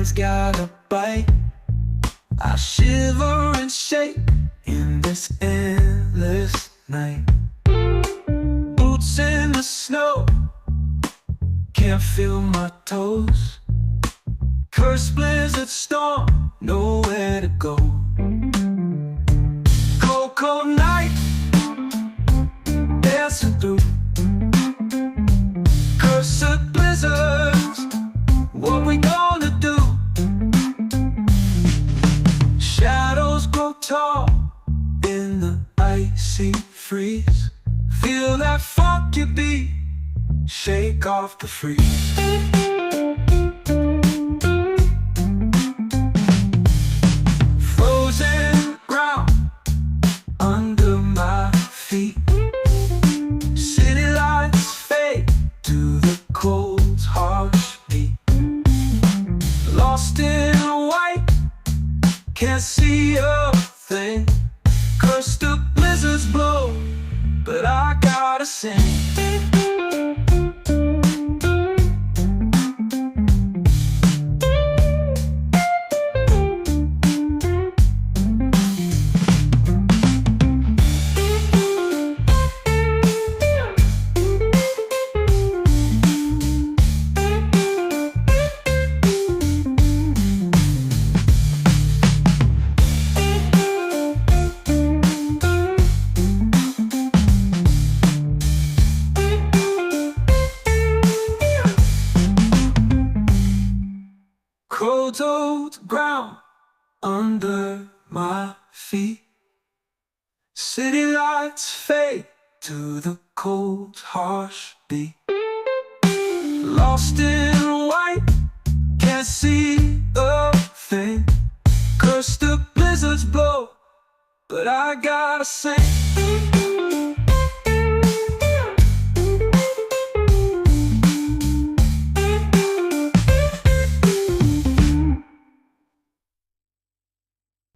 hands gotta bite. I shiver and shake in this endless night. Boots in the snow, can't feel my toes. Cursed blizzard storm, nowhere to go. Cold, cold night, dancing through. Cursed blizzards, what we gonna do? Shadows grow tall in the icy freeze. Feel that funky beat, shake off the freeze. Frozen ground under my feet. City lights fade to the cold, harsh beat. Lost in white, can't see a thing. Cursed the blizzards blow, but I gotta sing. Cold old ground under my feet. City lights fade to the cold, harsh beat. Lost in white, can't see a thing. Cursed the blizzards blow, but I gotta sing.